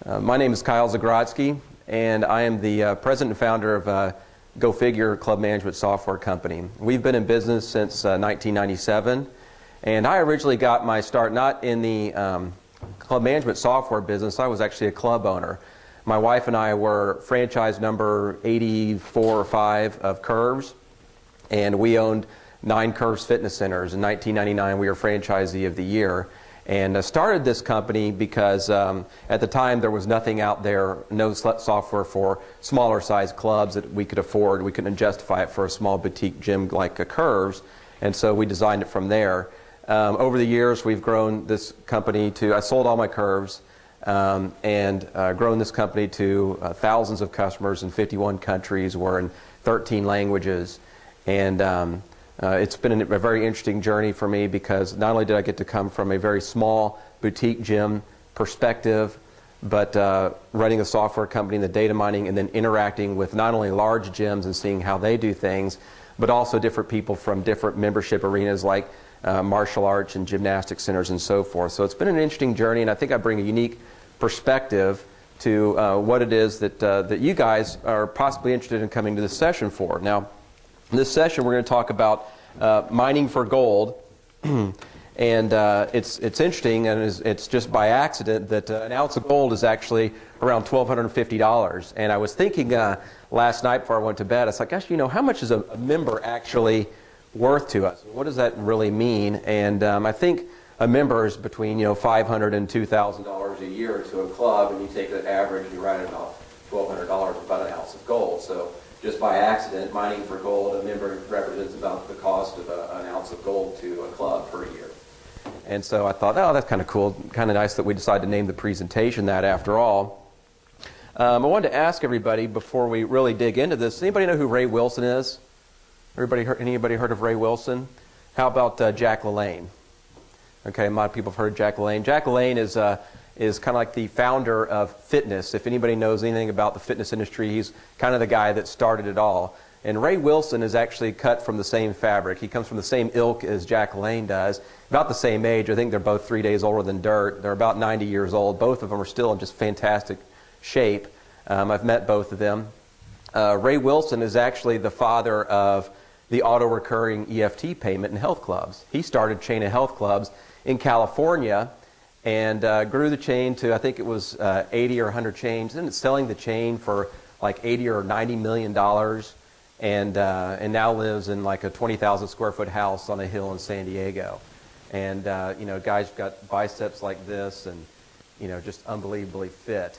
My name is Kyle Zagrodzky, and I am the president and founder of Go Figure Club Management Software Company. We've been in business since 1997, and I originally got my start not in the club management software business. I was actually a club owner. My wife and I were franchise number 84 or 5 of Curves, and we owned 9 Curves Fitness Centers. In 1999, we were Franchisee of the Year. And started this company because at the time there was nothing out there, no software for smaller size clubs that we could afford. We couldn't justify it for a small boutique gym like a Curves, and so we designed it from there. Over the years we've grown this company to, I sold all my Curves and grown this company to thousands of customers in 51 countries. We're in 13 languages, and it's been a very interesting journey for me because not only did I get to come from a very small boutique gym perspective, but running a software company in the data mining and then interacting with not only large gyms and seeing how they do things, but also different people from different membership arenas like martial arts and gymnastic centers and so forth. So it's been an interesting journey, and I think I bring a unique perspective to what it is that you guys are possibly interested in coming to this session for. Now, in this session, we're going to talk about mining for gold, and it's interesting, and it's just by accident that an ounce of gold is actually around $1,250. And I was thinking last night before I went to bed, I was like, gosh, how much is a member actually worth to us? What does that really mean? And I think a member is between $500 and $2,000 a year to a club, and you take the average, you write about $1,200, about an ounce of gold. So just by accident, mining for gold, a member represents about the cost of an ounce of gold to a club per year. And so I thought, oh, that's kind of cool, kind of nice that we decided to name the presentation that after all. I wanted to ask everybody before we really dig into this, anybody know who Ray Wilson is? Anybody heard of Ray Wilson? How about Jack LaLanne? Okay, a lot of people have heard of Jack LaLanne. Jack LaLanne is kind of like the founder of fitness. If anybody knows anything about the fitness industry, he's kind of the guy that started it all. And Ray Wilson is actually cut from the same fabric. He comes from the same ilk as Jack LaLanne does, about the same age. I think they're both 3 days older than dirt. They're about 90 years old. Both of them are still in just fantastic shape. I've met both of them. Ray Wilson is actually the father of the auto-recurring EFT payment in health clubs. He started a chain of health clubs in California and grew the chain to, I think it was 80 or 100 chains, and it's selling the chain for like $80 or $90 million, and now lives in like a 20,000 square foot house on a hill in San Diego. And guy's got biceps like this, and just unbelievably fit.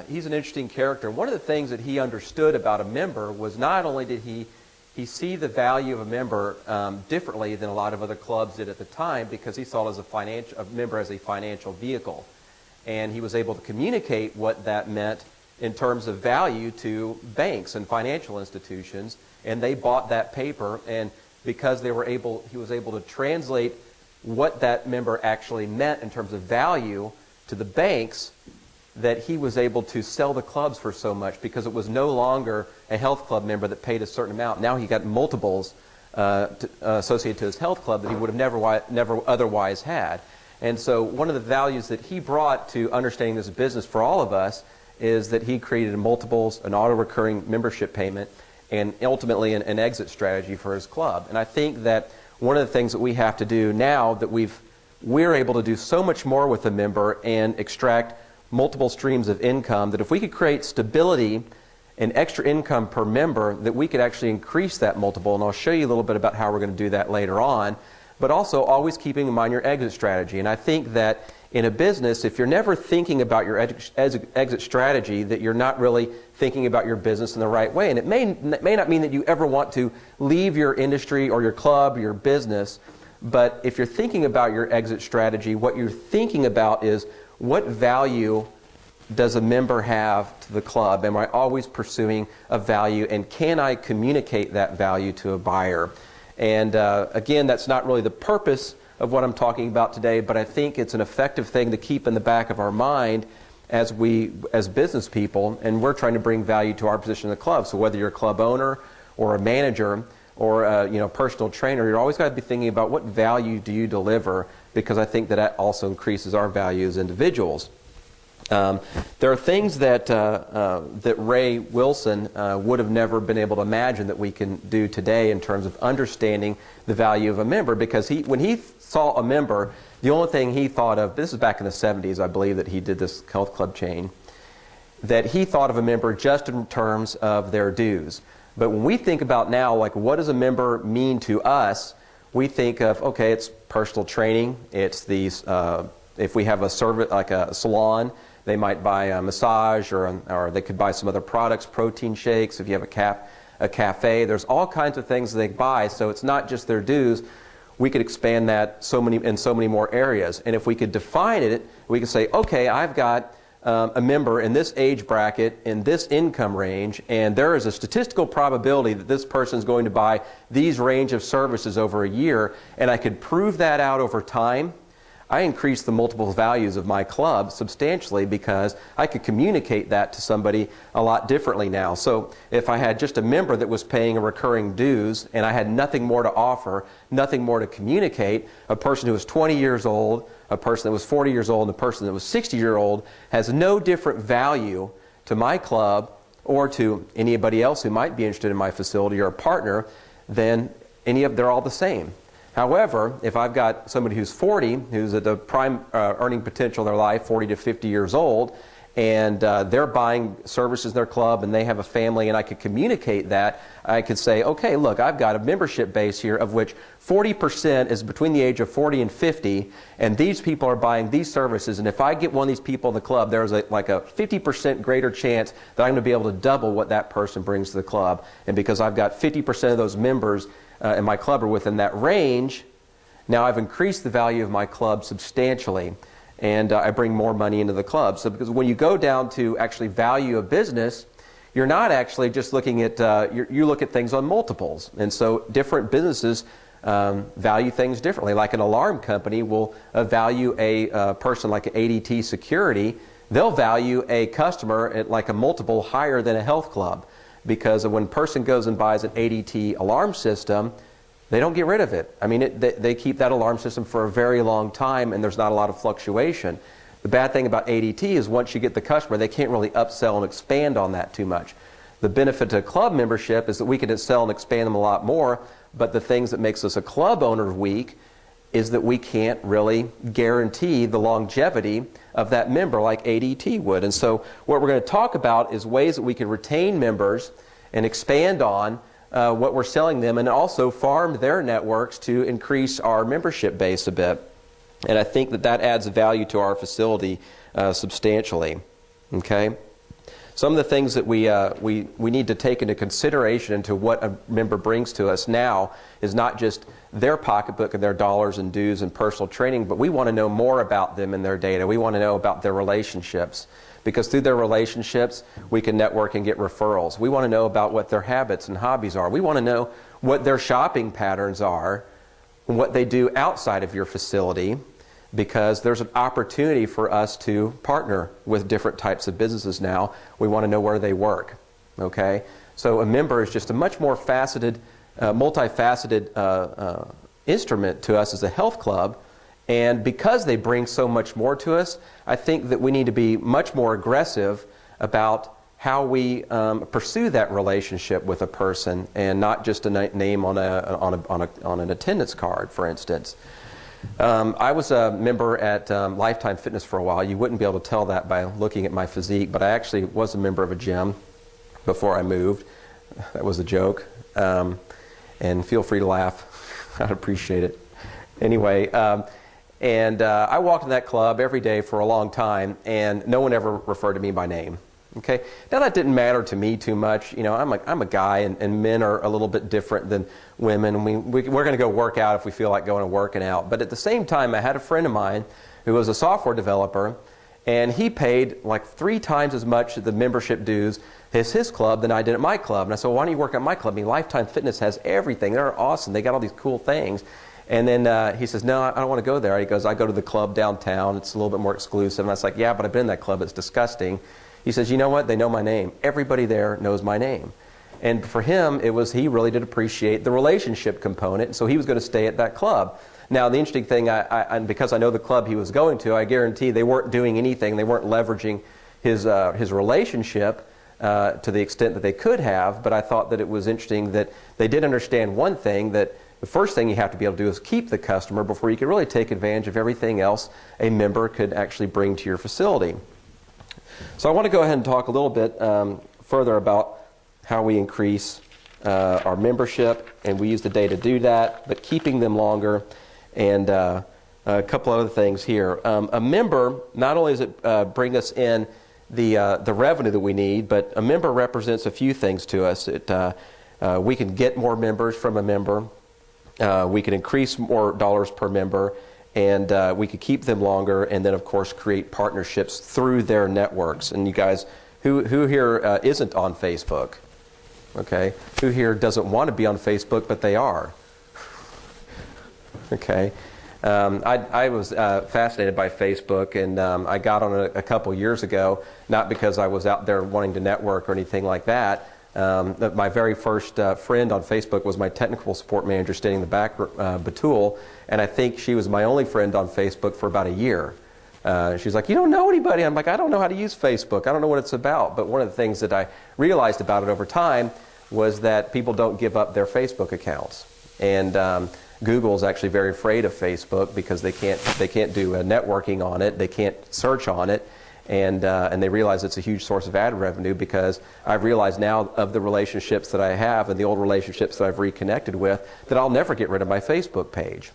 He's an interesting character. One of the things that he understood about a member was not only did he see the value of a member differently than a lot of other clubs did at the time, because he saw it as a member as a financial vehicle. And he was able to communicate what that meant in terms of value to banks and financial institutions, and they bought that paper, and because he was able to translate what that member actually meant in terms of value to the banks, that he was able to sell the clubs for so much, because it was no longer a health club member that paid a certain amount. Now he got multiples associated to his health club that he would have never otherwise had. And so one of the values that he brought to understanding this business for all of us is that he created multiples, an auto-recurring membership payment, and ultimately an exit strategy for his club. And I think that one of the things that we have to do now that we're able to do so much more with a member and extract multiple streams of income, that if we could create stability and extra income per member, that we could actually increase that multiple. And I'll show you a little bit about how we're going to do that later on, but also always keeping in mind your exit strategy. And I think that in a business, if you're never thinking about your exit strategy, that you're not really thinking about your business in the right way. And it may not mean that you ever want to leave your industry or your club or your business, but if you're thinking about your exit strategy, what you're thinking about is, what value does a member have to the club? Am I always pursuing a value, and can I communicate that value to a buyer? And again, that's not really the purpose of what I'm talking about today, but I think it's an effective thing to keep in the back of our mind as business people, and we're trying to bring value to our position in the club. So whether you're a club owner or a manager or a personal trainer, you're always got to be thinking about what value do you deliver, because I think that also increases our value as individuals. There are things that that Ray Wilson would have never been able to imagine that we can do today in terms of understanding the value of a member, because when he saw a member, the only thing he thought of, this is back in the 70s, I believe, that he did this health club chain, that he thought of a member just in terms of their dues. But when we think about now, like, what does a member mean to us, we think of, okay, it's personal training, it's these, if we have a service, like a salon, they might buy a massage, or they could buy some other products, protein shakes. If you have a cafe, there's all kinds of things they buy, so it's not just their dues. We could expand that in so many more areas. And if we could define it, we could say, okay, I've got a member in this age bracket, in this income range, and there is a statistical probability that this person is going to buy these range of services over a year, and I could prove that out over time. I increased the multiple values of my club substantially because I could communicate that to somebody a lot differently now. So if I had just a member that was paying a recurring dues and I had nothing more to offer, nothing more to communicate, a person who was 20 years old, a person that was 40 years old, and a person that was 60 years old has no different value to my club or to anybody else who might be interested in my facility or a partner than they're all the same. However, if I've got somebody who's 40, who's at the prime earning potential in their life, 40 to 50 years old, and they're buying services in their club and they have a family, and I could communicate that, I could say, okay, look, I've got a membership base here of which 40% is between the age of 40 and 50, and these people are buying these services, and if I get one of these people in the club, there's like a 50% greater chance that I'm going to be able to double what that person brings to the club. And because I've got 50% of those members in my club are within that range, now I've increased the value of my club substantially, and I bring more money into the club. So because when you go down to actually value a business, you're not actually just looking at, you look at things on multiples. And so different businesses value things differently. Like an alarm company will value a person like an ADT Security. They'll value a customer at like a multiple higher than a health club. Because when a person goes and buys an ADT alarm system, they don't get rid of it. I mean, they keep that alarm system for a very long time, and there's not a lot of fluctuation. The bad thing about ADT is once you get the customer, they can't really upsell and expand on that too much. The benefit to club membership is that we can sell and expand them a lot more, but the things that makes us a club owner weak is that we can't really guarantee the longevity of that member like ADT would. And so what we're going to talk about is ways that we can retain members and expand on what we're selling them, and also farm their networks to increase our membership base a bit. And I think that adds value to our facility substantially. Okay? Some of the things that we need to take into consideration into what a member brings to us now is not just their pocketbook and their dollars and dues and personal training, but we want to know more about them and their data. We want to know about their relationships, because through their relationships we can network and get referrals. We want to know about what their habits and hobbies are. We want to know what their shopping patterns are and what they do outside of your facility, because there's an opportunity for us to partner with different types of businesses now. We want to know where they work. Okay? So a member is just a much more faceted, multifaceted instrument to us as a health club. And because they bring so much more to us, I think that we need to be much more aggressive about how we pursue that relationship with a person, and not just a name on an attendance card, for instance. I was a member at Lifetime Fitness for a while. You wouldn't be able to tell that by looking at my physique, but I actually was a member of a gym before I moved. That was a joke. And feel free to laugh. I'd appreciate it. Anyway, I walked in that club every day for a long time, and no one ever referred to me by name. Okay. Now that didn't matter to me too much. You know, I'm a guy, and men are a little bit different than women. And we're going to go work out if we feel like going and working out. But at the same time, I had a friend of mine who was a software developer, and he paid like 3 times as much of the membership dues as his club than I did at my club. And I said, well, why don't you work at my club? I mean, Lifetime Fitness has everything. They're awesome. They got all these cool things. And then he says, no, I don't want to go there. He goes, I go to the club downtown. It's a little bit more exclusive. And I was like, yeah, but I've been in that club. It's disgusting. He says, you know what? They know my name. Everybody there knows my name. And for him, he really did appreciate the relationship component, and so he was going to stay at that club. Now, the interesting thing, and because I know the club he was going to, I guarantee they weren't doing anything. They weren't leveraging his relationship to the extent that they could have, but I thought that it was interesting that they did understand one thing, that the first thing you have to be able to do is keep the customer before you can really take advantage of everything else a member could actually bring to your facility. So I want to go ahead and talk a little bit further about how we increase our membership, and we use the data to do that, but keeping them longer, and a couple other things here. A member, not only does it bring us in the revenue that we need, but a member represents a few things to us. We can get more members from a member. We can increase more dollars per member, and we could keep them longer, and then of course create partnerships through their networks. And you guys, who here isn't on Facebook? Okay, who here doesn't want to be on Facebook, but they are? Okay, I was fascinated by Facebook, and I got on it a couple years ago, not because I was out there wanting to network or anything like that. My very first friend on Facebook was my technical support manager standing in the back, Batul, and I think she was my only friend on Facebook for about a year. She's like, "You don't know anybody?" I'm like, "I don't know how to use Facebook. I don't know what it's about." But one of the things that I realized about it over time was that people don't give up their Facebook accounts. And Google is actually very afraid of Facebook because they can't do networking on it. They can't search on it. And they realize it's a huge source of ad revenue, because I've realized now of the relationships that I have and the old relationships that I've reconnected with, that I'll never get rid of my Facebook page.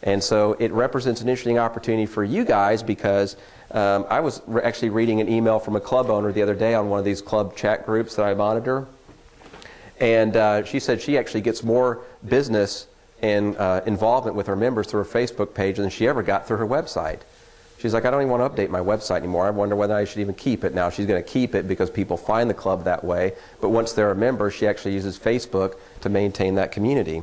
And so it represents an interesting opportunity for you guys, because I was actually reading an email from a club owner the other day on one of these club chat groups that I monitor. And she said she actually gets more business and involvement with her members through her Facebook page than she ever got through her website. She's like, "I don't even want to update my website anymore. I wonder whether I should even keep it." Now, she's going to keep it because people find the club that way. But once they're a member, she actually uses Facebook to maintain that community.